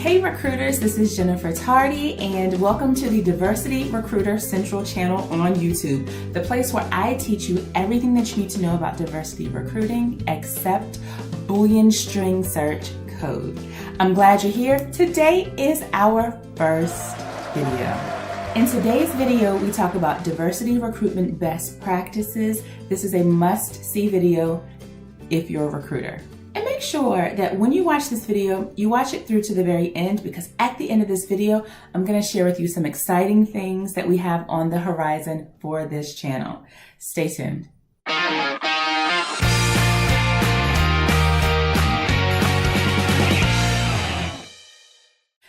Hey recruiters, this is Jennifer Tardy and welcome to the Diversity Recruiter Central channel on YouTube, the place where I teach you everything that you need to know about diversity recruiting except Boolean string search code. I'm glad you're here. Today is our first video. In today's video, we talk about diversity recruitment best practices. This is a must-see video if you're a recruiter. And make sure that when you watch this video, you watch it through to the very end, because at the end of this video, I'm going to share with you some exciting things that we have on the horizon for this channel. Stay tuned.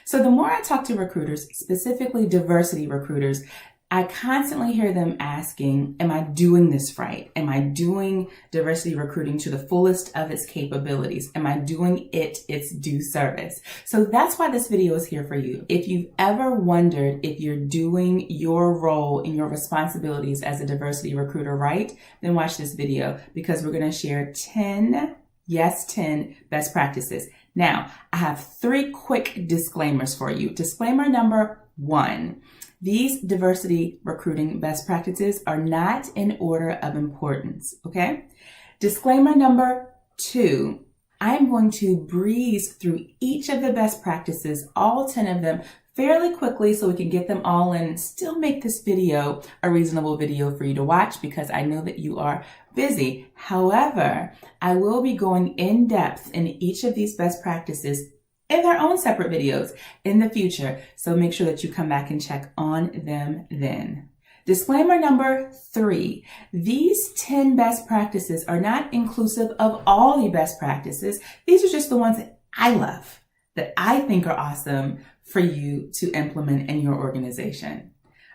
So the more I talk to recruiters, specifically diversity recruiters, I constantly hear them asking, am I doing this right? Am I doing diversity recruiting to the fullest of its capabilities? Am I doing it its due service? So that's why this video is here for you. If you've ever wondered if you're doing your role and your responsibilities as a diversity recruiter right, then watch this video, because we're going to share 10 best practices. Now, I have 3 quick disclaimers for you. Disclaimer number 1. These diversity recruiting best practices are not in order of importance, okay? Disclaimer number 2, I'm going to breeze through each of the best practices, all 10 of them, fairly quickly so we can get them all in and still make this video a reasonable video for you to watch, because I know that you are busy. However, I will be going in depth in each of these best practices in their own separate videos in the future. So make sure that you come back and check on them then. Disclaimer number 3, these 10 best practices are not inclusive of all the best practices. These are just the ones that I love, that I think are awesome for you to implement in your organization.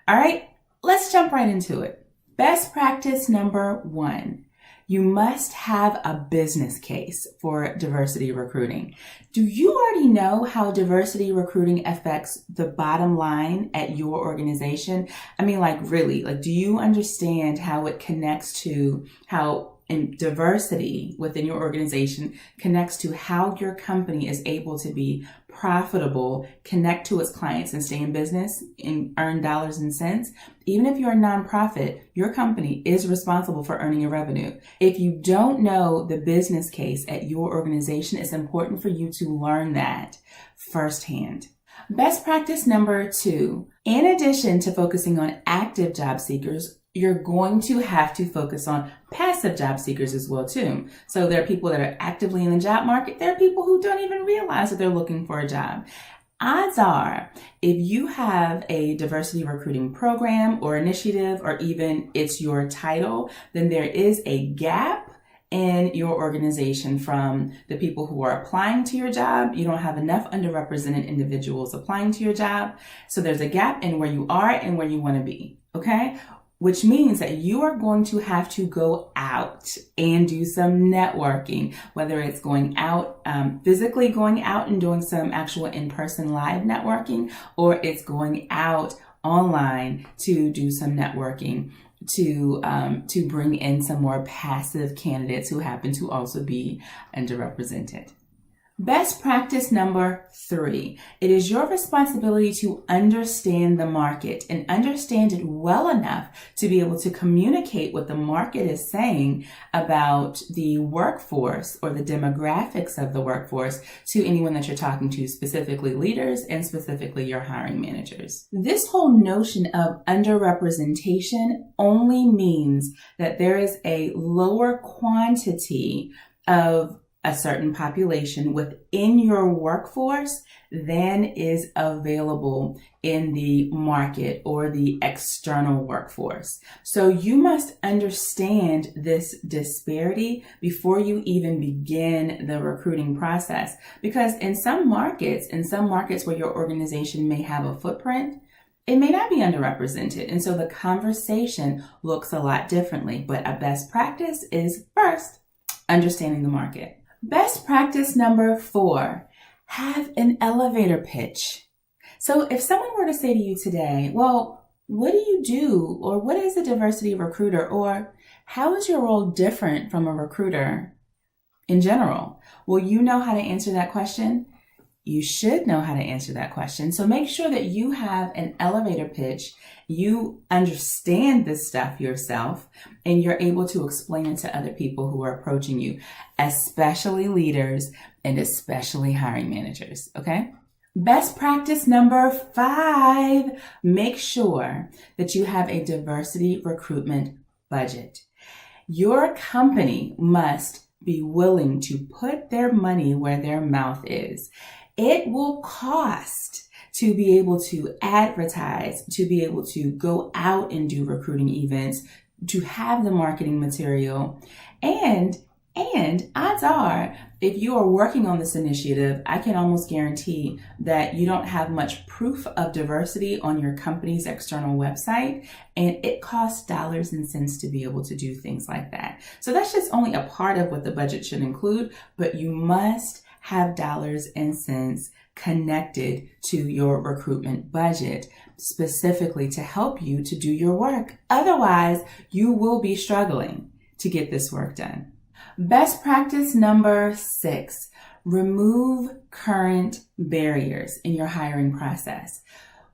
All right, let's jump right into it. Best practice number 1. You must have a business case for diversity recruiting. Do you already know how diversity recruiting affects the bottom line at your organization? I mean, really, do you understand how it connects to diversity within your organization connects to how your company is able to be profitable, connect to its clients, and stay in business and earn dollars and cents? Even if you're a nonprofit, your company is responsible for earning your revenue. If you don't know the business case at your organization, it's important for you to learn that firsthand. Best practice number 2, in addition to focusing on active job seekers, you're going to have to focus on passive job seekers as well too. So there are people that are actively in the job market. There are people who don't even realize that they're looking for a job. Odds are, if you have a diversity recruiting program or initiative, or even it's your title, then there is a gap in your organization from the people who are applying to your job. You don't have enough underrepresented individuals applying to your job. So there's a gap in where you are and where you want to be, okay? Which means that you are going to have to go out and do some networking, whether it's going out, physically going out and doing some actual in-person live networking, or it's going out online to do some networking to bring in some more passive candidates who happen to also be underrepresented. Best practice number 3, it is your responsibility to understand the market and understand it well enough to be able to communicate what the market is saying about the workforce or the demographics of the workforce to anyone that you're talking to, specifically leaders and specifically your hiring managers. This whole notion of underrepresentation only means that there is a lower quantity of a certain population within your workforce than is available in the market or the external workforce. So you must understand this disparity before you even begin the recruiting process. Because in some markets where your organization may have a footprint, it may not be underrepresented. And so the conversation looks a lot differently. But a best practice is, first, understanding the market. Best practice number 4, have an elevator pitch. So if someone were to say to you today, well, what do you do? Or what is a diversity recruiter? Or how is your role different from a recruiter in general? Well, you know how to answer that question. you should know how to answer that question. So make sure that you have an elevator pitch, you understand this stuff yourself, and you're able to explain it to other people who are approaching you, especially leaders and especially hiring managers, okay? Best practice number 5, make sure that you have a diversity recruitment budget. Your company must be willing to put their money where their mouth is. It will cost to be able to advertise, to be able to go out and do recruiting events, to have the marketing material. And odds are, if you are working on this initiative, I can almost guarantee that you don't have much proof of diversity on your company's external website, and it costs dollars and cents to be able to do things like that. So that's just only a part of what the budget should include, but you must have dollars and cents connected to your recruitment budget, specifically to help you to do your work. Otherwise, you will be struggling to get this work done. Best practice number 6, remove current barriers in your hiring process.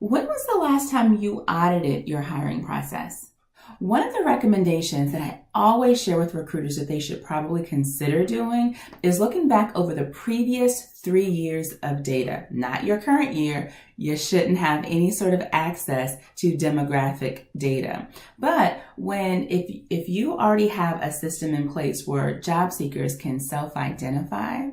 When was the last time you audited your hiring process? One of the recommendations that I always share with recruiters that they should probably consider doing is looking back over the previous 3 years of data, not your current year. You shouldn't have any sort of access to demographic data. But if you already have a system in place where job seekers can self-identify,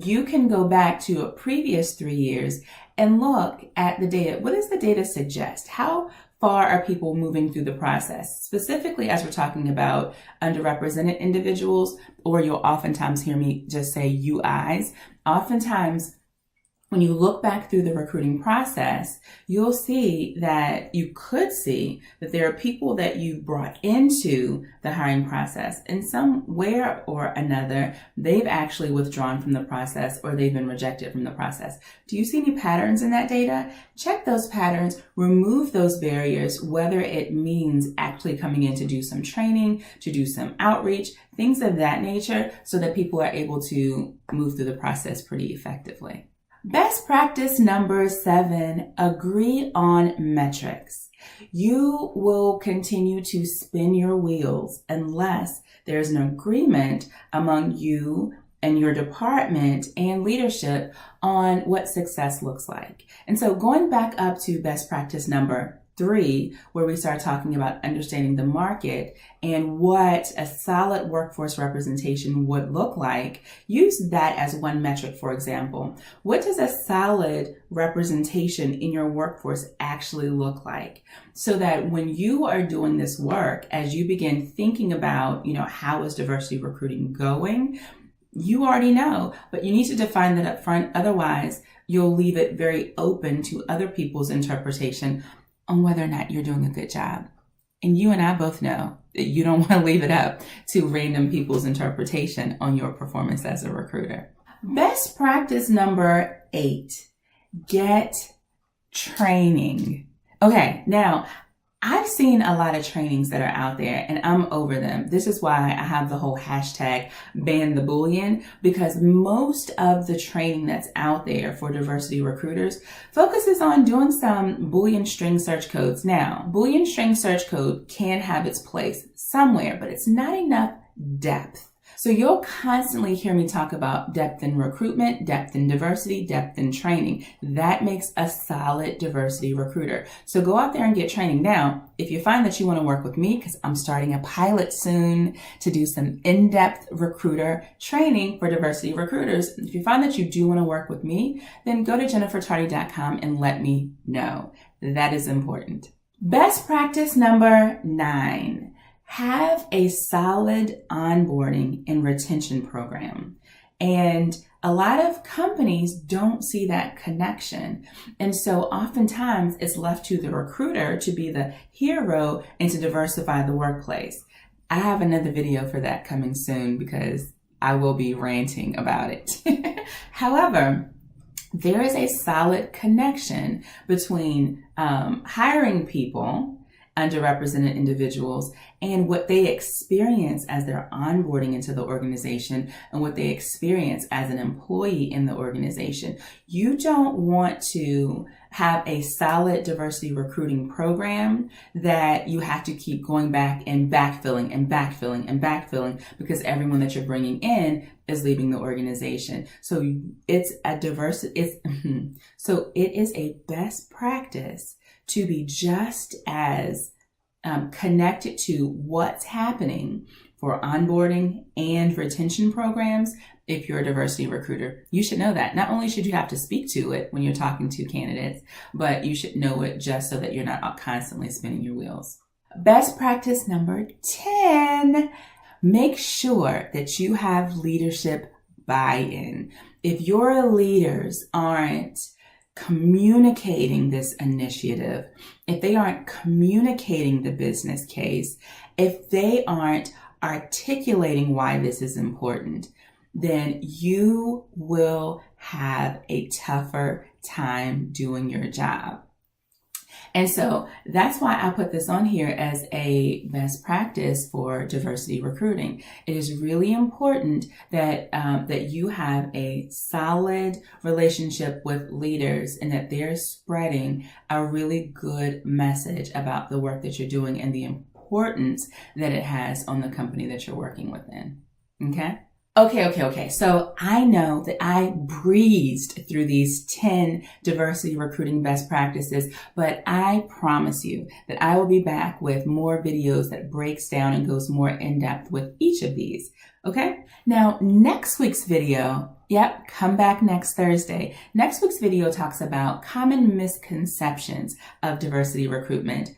you can go back to a previous 3 years and look at the data. What does the data suggest? How far are people moving through the process? Specifically, as we're talking about underrepresented individuals, or you'll oftentimes hear me just say UIs. Oftentimes, when you look back through the recruiting process, you could see that there are people that you brought into the hiring process, and somewhere or another, they've actually withdrawn from the process or they've been rejected from the process. Do you see any patterns in that data? Check those patterns, remove those barriers, whether it means actually coming in to do some training, to do some outreach, things of that nature, so that people are able to move through the process pretty effectively. Best practice number 7, agree on metrics. You will continue to spin your wheels unless there's an agreement among you and your department and leadership on what success looks like. And so going back up to best practice number 3, where we start talking about understanding the market and what a solid workforce representation would look like, use that as one metric. For example, what does a solid representation in your workforce actually look like? So that when you are doing this work, as you begin thinking about, how is diversity recruiting going, you already know, but you need to define that up front. Otherwise, you'll leave it very open to other people's interpretation on whether or not you're doing a good job. And you and I both know that you don't want to leave it up to random people's interpretation on your performance as a recruiter. Best practice number 8, get training. Okay, now I've seen a lot of trainings that are out there and I'm over them. This is why I have the whole hashtag ban the Boolean, because most of the training that's out there for diversity recruiters focuses on doing some Boolean string search codes. Now, Boolean string search code can have its place somewhere, but it's not enough depth. So you'll constantly hear me talk about depth in recruitment, depth in diversity, depth in training. That makes a solid diversity recruiter. So go out there and get training. Now, if you find that you want to work with me, because I'm starting a pilot soon to do some in-depth recruiter training for diversity recruiters, if you find that you do want to work with me, then go to jennifertardy.com and let me know. That is important. Best practice number 9. Have a solid onboarding and retention program. And a lot of companies don't see that connection. And so oftentimes it's left to the recruiter to be the hero and to diversify the workplace. I have another video for that coming soon because I will be ranting about it. However, there is a solid connection between hiring people underrepresented individuals and what they experience as they're onboarding into the organization and what they experience as an employee in the organization. You don't want to have a solid diversity recruiting program that you have to keep going back and backfilling and backfilling and backfilling because everyone that you're bringing in is leaving the organization. So it is a best practice to be just as connected to what's happening for onboarding and retention programs. If you're a diversity recruiter, you should know that. Not only should you have to speak to it when you're talking to candidates, but you should know it just so that you're not constantly spinning your wheels. Best practice number 10, make sure that you have leadership buy-in. If your leaders aren't communicating this initiative, if they aren't communicating the business case, if they aren't articulating why this is important, then you will have a tougher time doing your job. And so that's why I put this on here as a best practice for diversity recruiting. It is really important that that you have a solid relationship with leaders and that they're spreading a really good message about the work that you're doing and the importance that it has on the company that you're working within. Okay. So I know that I breezed through these 10 diversity recruiting best practices, but I promise you that I will be back with more videos that breaks down and goes more in depth with each of these. Okay. Now, next week's video, come back next Thursday. Next week's video talks about common misconceptions of diversity recruitment.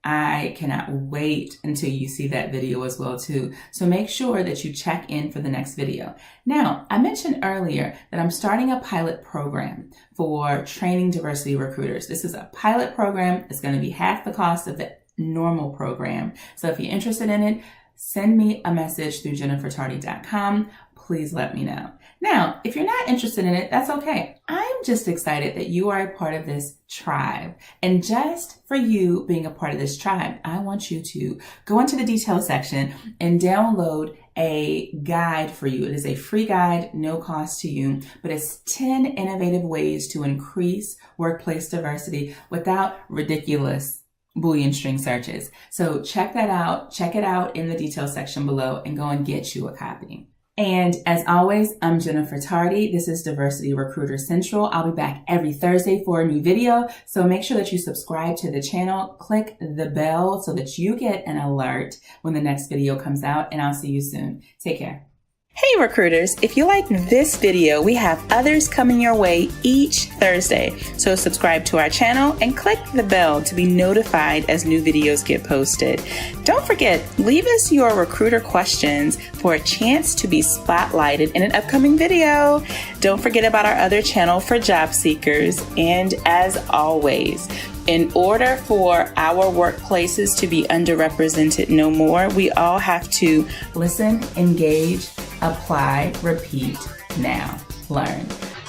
I cannot wait until you see that video as well too. So make sure that you check in for the next video. Now, I mentioned earlier that I'm starting a pilot program for training diversity recruiters. This is a pilot program. It's going to be half the cost of the normal program. So if you're interested in it, send me a message through jennifertardy.com. Please let me know. Now, if you're not interested in it, that's okay. I'm just excited that you are a part of this tribe. And just for you being a part of this tribe, I want you to go into the details section and download a guide for you. It is a free guide, no cost to you, but it's 10 innovative ways to increase workplace diversity without ridiculous Boolean string searches. So check that out. Check it out in the details section below and go and get you a copy. And as always, I'm Jennifer Tardy. This is Diversity Recruiter Central. I'll be back every Thursday for a new video. So make sure that you subscribe to the channel, click the bell so that you get an alert when the next video comes out, and I'll see you soon. Take care. Hey recruiters, if you like this video, we have others coming your way each Thursday. So subscribe to our channel and click the bell to be notified as new videos get posted. Don't forget, leave us your recruiter questions for a chance to be spotlighted in an upcoming video. Don't forget about our other channel for job seekers. And as always, in order for our workplaces to be underrepresented no more, we all have to listen, engage, apply, repeat, now, learn.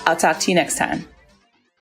I'll talk to you next time.